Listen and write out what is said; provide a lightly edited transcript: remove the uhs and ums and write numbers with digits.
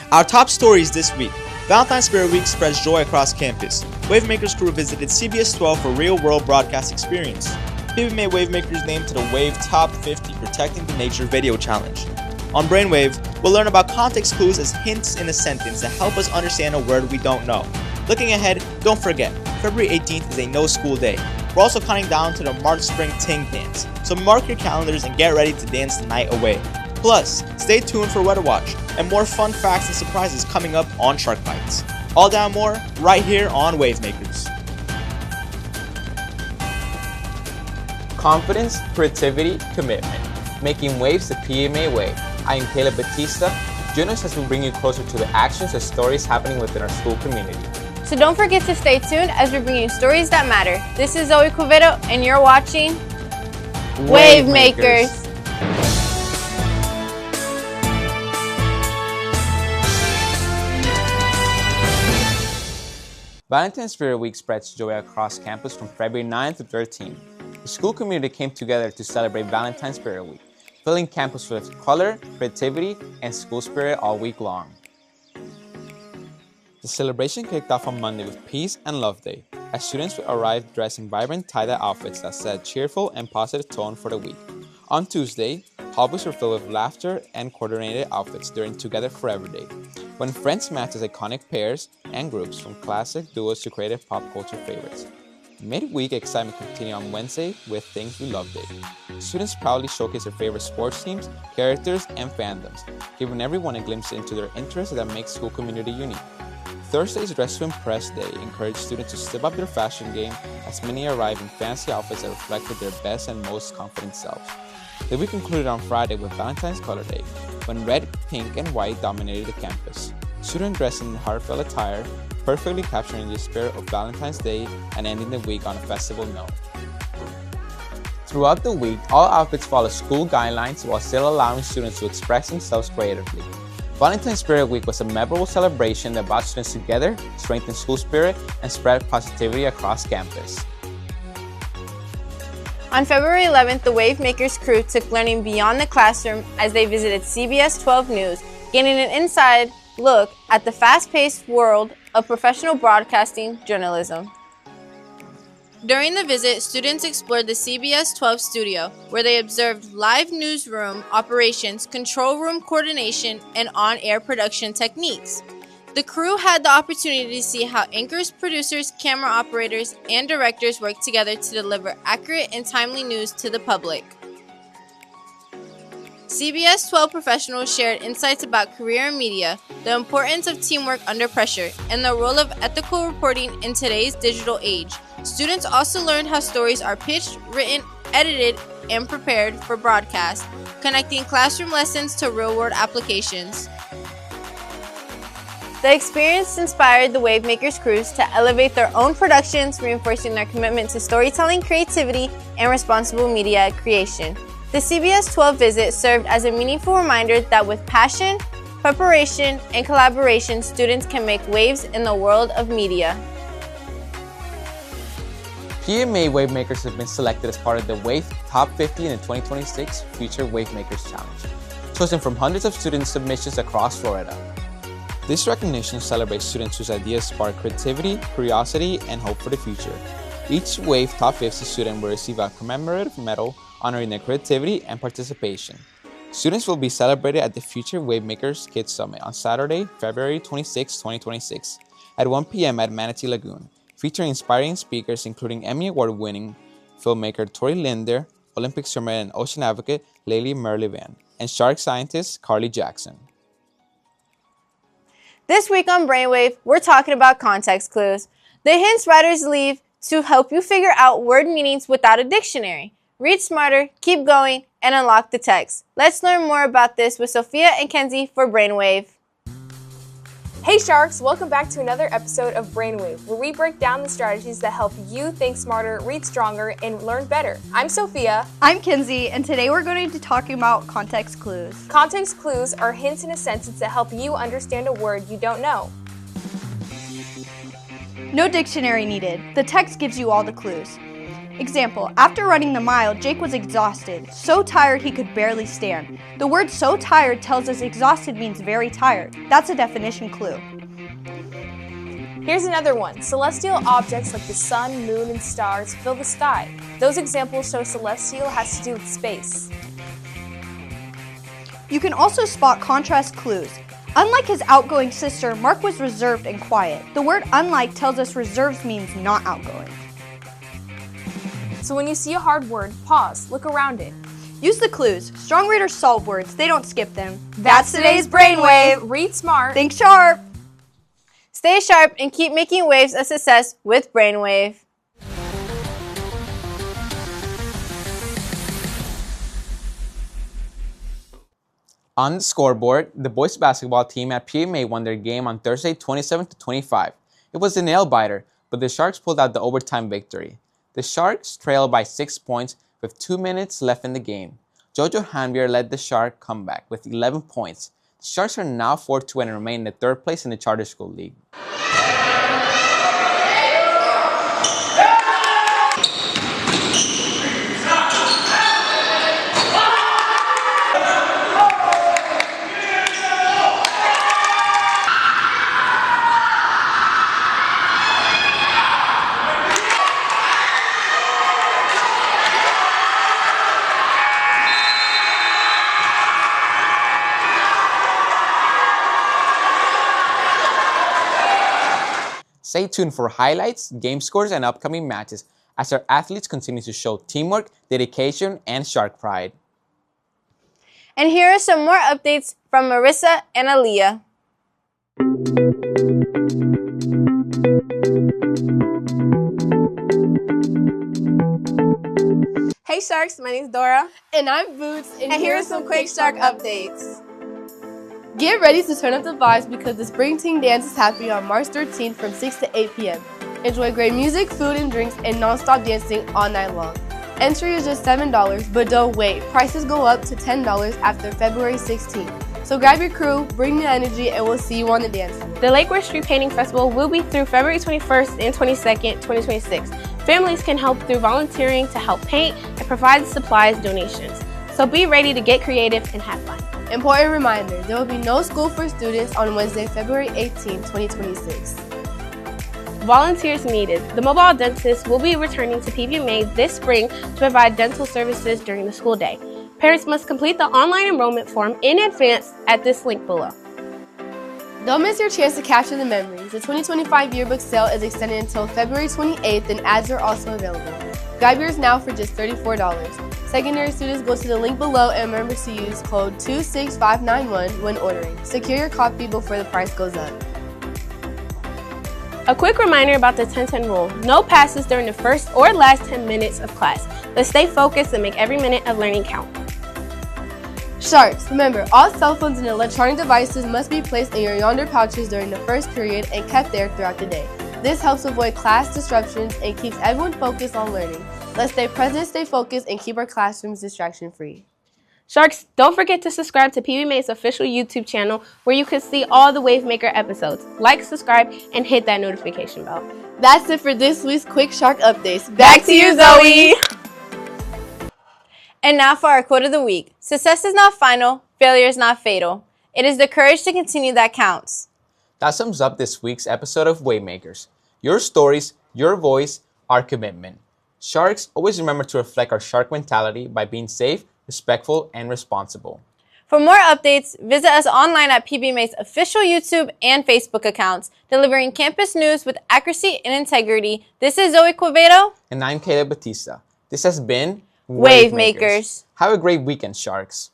Our top stories this week. Valentine's Spirit Week spreads joy across campus. Wavemakers crew visited CBS 12 for real-world broadcast experience. PBMA Wavemakers named to the Wave Top 50 Protecting the Nature Video Challenge. On Brainwave, we'll learn about context clues as hints in a sentence that help us understand a word we don't know. Looking ahead, don't forget, February 18th is a no-school day. We're also counting down to the March Spring Ting Dance, so mark your calendars and get ready to dance the night away. Plus, stay tuned for Weather Watch and more fun facts and surprises coming up on Shark Bites. All that and more right here on Wavemakers. Confidence, creativity, commitment. Making waves the PBMA way. I am Caleb Batista. Join us as we bring you closer to the actions and stories happening within our school community. So don't forget to stay tuned as we bring you stories that matter. This is Zoe Quevedo and you're watching Wavemakers. Valentine's Spirit Week spreads joy across campus from February 9th to 13th. The school community came together to celebrate Valentine's Spirit Week, filling campus with color, creativity, and school spirit all week long. The celebration kicked off on Monday with Peace and Love Day, as students arrived dressed in vibrant tie-dye outfits that set a cheerful and positive tone for the week. On Tuesday, hallways were filled with laughter and coordinated outfits during Together Forever Day, when friends matched as iconic pairs and groups from classic duos to creative pop culture favorites. Midweek excitement continued on Wednesday with Things We Love Day. Students proudly showcased their favorite sports teams, characters, and fandoms, giving everyone a glimpse into their interests that make school community unique. Thursday's Dress to Impress Day encouraged students to step up their fashion game as many arrived in fancy outfits that reflected their best and most confident selves. The week concluded on Friday with Valentine's Color Day, when red, pink, and white dominated the campus. Students dressed in heartfelt attire, perfectly capturing the spirit of Valentine's Day and ending the week on a festival note. Throughout the week, all outfits follow school guidelines while still allowing students to express themselves creatively. Valentine's Spirit Week was a memorable celebration that brought students together, strengthened school spirit, and spread positivity across campus. On February 11th, the Wavemakers crew took learning beyond the classroom as they visited CBS 12 News, gaining an inside look at the fast-paced world of professional broadcasting journalism. During the visit, students explored the CBS 12 studio, where they observed live newsroom operations, control room coordination, and on-air production techniques. The crew had the opportunity to see how anchors, producers, camera operators, and directors work together to deliver accurate and timely news to the public. CBS 12 professionals shared insights about career in media, the importance of teamwork under pressure, and the role of ethical reporting in today's digital age. Students also learned how stories are pitched, written, edited, and prepared for broadcast, connecting classroom lessons to real-world applications. The experience inspired the Wavemakers crews to elevate their own productions, reinforcing their commitment to storytelling, creativity, and responsible media creation. The CBS 12 visit served as a meaningful reminder that with passion, preparation, and collaboration, students can make waves in the world of media. PBMA Wavemakers have been selected as part of the Wave Top 50 in the 2026 Future Wavemakers Challenge, chosen from hundreds of student submissions across Florida. This recognition celebrates students whose ideas spark creativity, curiosity, and hope for the future. Each Wave Top 50 student will receive a commemorative medal honoring their creativity and participation. Students will be celebrated at the Future Wavemakers Kids Summit on Saturday, February 26, 2026, at 1 p.m. at Manatee Lagoon, featuring inspiring speakers including Emmy Award-winning filmmaker Tori Linder, Olympic swimmer and ocean advocate Laylee Merlivan, and shark scientist Carly Jackson. This week on Brainwave, we're talking about context clues, the hints writers leave to help you figure out word meanings without a dictionary. Read smarter, keep going, and unlock the text. Let's learn more about this with Sophia and Kenzie for Brainwave. Hey Sharks, welcome back to another episode of Brainwave, where we break down the strategies that help you think smarter, read stronger, and learn better. I'm Sophia. I'm Kenzie, and today we're going to be talking about context clues. Context clues are hints in a sentence that help you understand a word you don't know. No dictionary needed. The text gives you all the clues. Example, after running the mile, Jake was exhausted, so tired he could barely stand. The word so tired tells us exhausted means very tired. That's a definition clue. Here's another one. Celestial objects like the sun, moon, and stars fill the sky. Those examples show celestial has to do with space. You can also spot contrast clues. Unlike his outgoing sister, Mark was reserved and quiet. The word unlike tells us reserved means not outgoing. So when you see a hard word, pause, look around it. Use the clues. Strong readers solve words, they don't skip them. That's today's Brainwave. Read smart. Think sharp. Stay sharp and keep making waves a success with Brainwave. On the scoreboard, the boys basketball team at PBMA won their game on Thursday 27-25. It was a nail-biter, but the Sharks pulled out the overtime victory. The Sharks trailed by 6 points with 2 minutes left in the game. Jojo Hanbier led the Shark comeback with 11 points. The Sharks are now 4-2 and remain in the third place in the Charter School League. Stay tuned for highlights, game scores, and upcoming matches as our athletes continue to show teamwork, dedication, and Shark pride. And here are some more updates from Marissa and Aaliyah. Hey Sharks, my name's Dora. And I'm Boots, And here are some quick Shark updates. Get ready to turn up the vibes because the Spring Team Dance is happening on March 13th from 6 to 8 p.m. Enjoy great music, food, and drinks, and non-stop dancing all night long. Entry is just $7, but don't wait. Prices go up to $10 after February 16th. So grab your crew, bring the energy, and we'll see you on the dance floor. The Lakeward Street Painting Festival will be through February 21st and 22nd, 2026. Families can help through volunteering to help paint and provide supplies donations. So be ready to get creative and have fun. Important reminder, there will be no school for students on Wednesday, February 18th, 2026. Volunteers needed. The mobile dentist will be returning to PBMA this spring to provide dental services during the school day. Parents must complete the online enrollment form in advance at this link below. Don't miss your chance to capture the memories. The 2025 yearbook sale is extended until February 28th and ads are also available. Grab yours now for just $34. Secondary students go to the link below and remember to use code 26591 when ordering. Secure your copy before the price goes up. A quick reminder about the 10-10 rule. No passes during the first or last 10 minutes of class. Let's stay focused and make every minute of learning count. Sharks, remember, all cell phones and electronic devices must be placed in your yonder pouches during the first period and kept there throughout the day. This helps avoid class disruptions and keeps everyone focused on learning. Let's stay present, stay focused, and keep our classrooms distraction-free. Sharks, don't forget to subscribe to PBMA's official YouTube channel where you can see all the Wavemaker episodes. Like, subscribe, and hit that notification bell. That's it for this week's Quick Shark Updates. Back to you, Zoe! And now for our quote of the week. Success is not final, failure is not fatal. It is the courage to continue that counts. That sums up this week's episode of Waymakers. Your stories, your voice, our commitment. Sharks, always remember to reflect our shark mentality by being safe, respectful, and responsible. For more updates, visit us online at PBMA's official YouTube and Facebook accounts, delivering campus news with accuracy and integrity. This is Zoe Quevedo. And I'm Caleb Batista. This has been Wavemakers. Have a great weekend, Sharks.